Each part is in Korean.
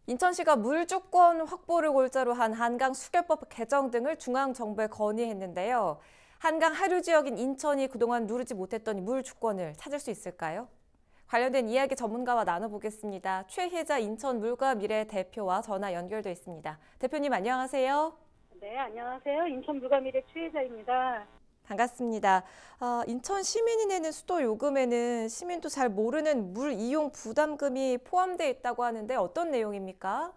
인천시가 물주권 확보를 골자로 한 한강 수계법 개정 등을 중앙정부에 건의했는데요. 한강 하류 지역인 인천이 그동안 누리지 못했던 물주권을 찾을 수 있을까요? 관련된 이야기 전문가와 나눠보겠습니다. 최혜자 인천 물과 미래 대표와 전화 연결돼 있습니다. 대표님 안녕하세요. 네, 안녕하세요. 인천 물과미래 최혜자입니다. 반갑습니다. 인천 시민이 내는 수도 요금에는 시민도 잘 모르는 물 이용 부담금이 포함되어 있다고 하는데 어떤 내용입니까?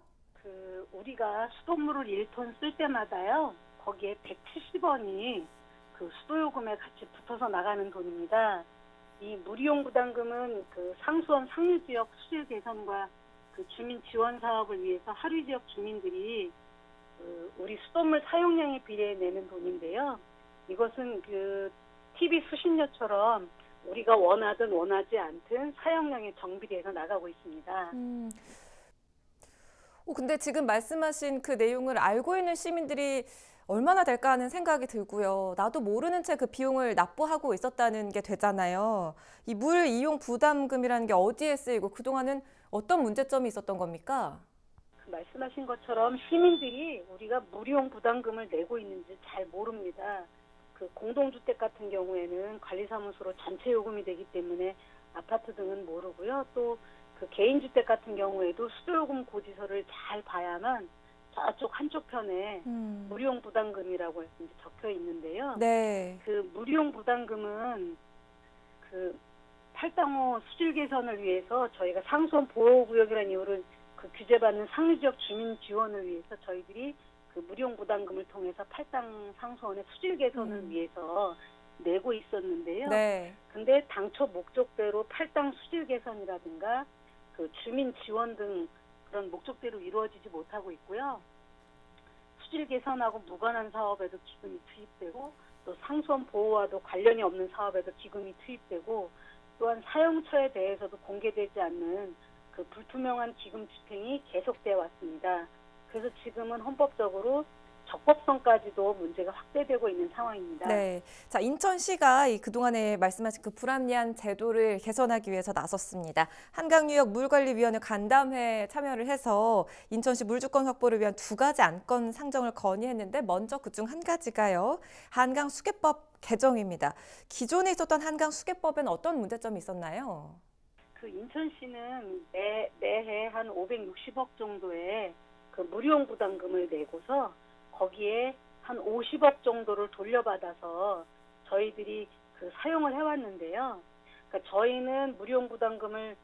우리가 수돗물을 1톤 쓸 때마다요, 거기에 170원이 그 수도요금에 같이 붙어서 나가는 돈입니다. 이 물이용 부담금은 상수원 상류지역 수질 개선과 주민 지원 사업을 위해서 하류 지역 주민들이 우리 수돗물 사용량에 비례해 내는 돈인데요. 이것은 TV 수신료처럼 우리가 원하든 원하지 않든 사용량에 정비돼서 나가고 있습니다. 근데 지금 말씀하신 그 내용을 알고 있는 시민들이 얼마나 될까 하는 생각이 들고요. 나도 모르는 채 그 비용을 납부하고 있었다는 게 되잖아요. 이 물 이용 부담금이라는 게 어디에 쓰이고 그동안은 어떤 문제점이 있었던 겁니까? 말씀하신 것처럼 시민들이 우리가 물이용 부담금을 내고 있는지 잘 모릅니다. 공동주택 같은 경우에는 관리사무소로 전체 요금이 되기 때문에 아파트 등은 모르고요. 또 개인주택 같은 경우에도 수도요금 고지서를 잘 봐야만 저쪽 한쪽 편에 물이용 부담금이라고 이제 적혀 있는데요. 네. 물이용 부담금은 팔당호 수질 개선을 위해서 저희가 상수원 보호구역이라는 이유를 규제받는 상류지역 주민 지원을 위해서 저희들이 물이용 부담금을 통해서 팔당 상수원의 수질 개선을 위해서 내고 있었는데요. 네. 근데 당초 목적대로 팔당 수질 개선이라든가 주민 지원 등 그런 목적대로 이루어지지 못하고 있고요. 수질 개선하고 무관한 사업에도 기금이 투입되고 또 상수원 보호와도 관련이 없는 사업에도 기금이 투입되고 또한 사용처에 대해서도 공개되지 않는 불투명한 기금 집행이 계속되어 왔습니다. 그래서 지금은 헌법적으로 적법성까지도 문제가 확대되고 있는 상황입니다. 네. 자, 인천시가 그동안에 말씀하신 그 불합리한 제도를 개선하기 위해서 나섰습니다. 한강유역 물관리위원회 간담회에 참여를 해서 인천시 물주권 확보를 위한 2가지 안건 상정을 건의했는데 먼저 그중 한 가지가요. 한강 수계법 개정입니다. 기존에 있었던 한강 수계법에는 어떤 문제점이 있었나요? 인천시는 매해 한 560억 정도의 물이용 부담금을 내고서 거기에 한 50억 정도를 돌려받아서 저희들이 사용을 해왔는데요. 그러니까 저희는 물이용 부담금을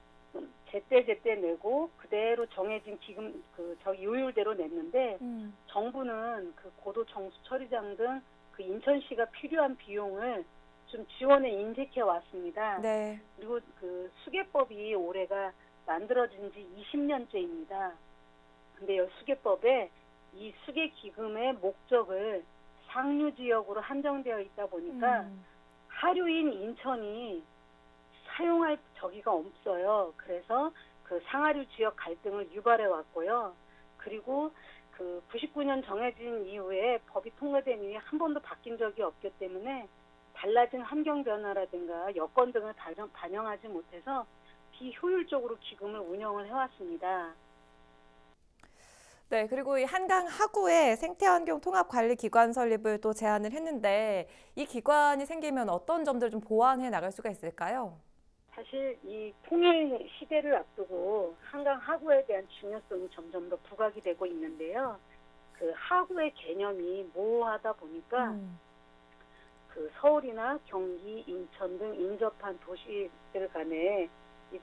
제때 내고 그대로 정해진 기금 요율대로 냈는데 정부는 고도 정수 처리장 등 인천시가 필요한 비용을 좀 지원에 인색해 왔습니다. 네. 그리고 수계법이 올해가 만들어진 지 20년째입니다. 근데 이 수계법에 이 수계 기금의 목적을 상류 지역으로 한정되어 있다 보니까 하류인 인천이 사용할 저기가 없어요. 그래서 상하류 지역 갈등을 유발해 왔고요. 그리고 99년 정해진 이후에 법이 통과된 이후에 한 번도 바뀐 적이 없기 때문에 달라진 환경 변화라든가 여건 등을 반영하지 못해서 비효율적으로 기금을 운영을 해왔습니다. 네, 그리고 이 한강 하구에 생태환경 통합관리기관 설립을 또 제안을 했는데 이 기관이 생기면 어떤 점들을 좀 보완해 나갈 수가 있을까요? 사실 이 통일 시대를 앞두고 한강 하구에 대한 중요성이 점점 더 부각이 되고 있는데요. 하구의 개념이 모호하다 보니까 서울이나 경기, 인천 등 인접한 도시들 간에 이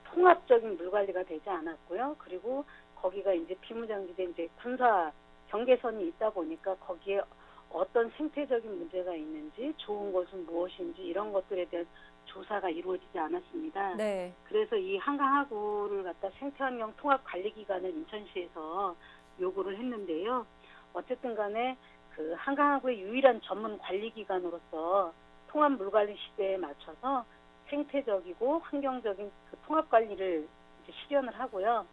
통합적인 물관리가 되지 않았고요. 그리고 거기가 이제 비무장지대 이제 군사 경계선이 있다 보니까 거기에 어떤 생태적인 문제가 있는지 좋은 것은 무엇인지 이런 것들에 대한 조사가 이루어지지 않았습니다. 네. 그래서 이 한강하구를 갖다 생태환경 통합관리기관을 인천시에서 요구를 했는데요. 어쨌든 간에 한강하구의 유일한 전문 관리기관으로서 통합 물관리 시대에 맞춰서 생태적이고 환경적인 통합관리를 실현을 하고요.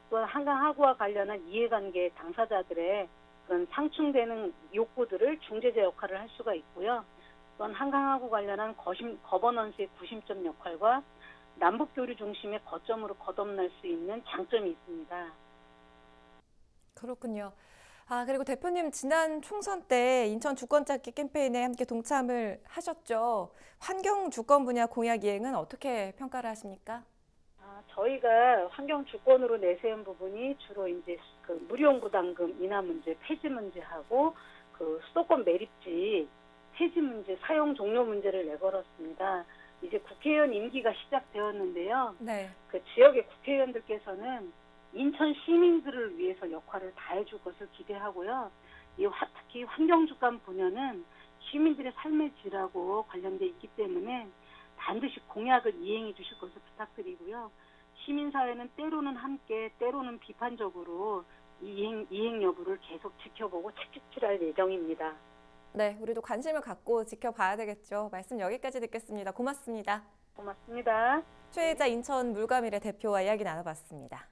또한 한강하구와 관련한 이해관계 당사자들의 그런 상충되는 욕구들을 중재자 역할을 할 수가 있고요. 또한 한강하구 관련한 거버넌스의 구심점 역할과 남북교류 중심의 거점으로 거듭날 수 있는 장점이 있습니다. 그렇군요. 그리고 대표님 지난 총선 때 인천 주권 찾기 캠페인에 함께 동참을 하셨죠. 환경 주권 분야 공약 이행은 어떻게 평가를 하십니까? 저희가 환경 주권으로 내세운 부분이 주로 이제 그 무료용부담금 인하 문제, 폐지 문제하고 그 수도권 매립지 폐지 문제, 사용 종료 문제를 내걸었습니다. 이제 국회의원 임기가 시작되었는데요. 네. 그 지역의 국회의원들께서는 인천 시민들을 위해서 역할을 다해줄 것을 기대하고요. 특히 환경주권 분야는 시민들의 삶의 질하고 관련돼 있기 때문에 반드시 공약을 이행해 주실 것을 부탁드리고요. 시민사회는 때로는 함께, 때로는 비판적으로 이행 여부를 계속 지켜보고 책임질할 예정입니다. 네, 우리도 관심을 갖고 지켜봐야 되겠죠. 말씀 여기까지 듣겠습니다. 고맙습니다. 고맙습니다. 최혜자 인천 물과미래 대표와 이야기 나눠봤습니다.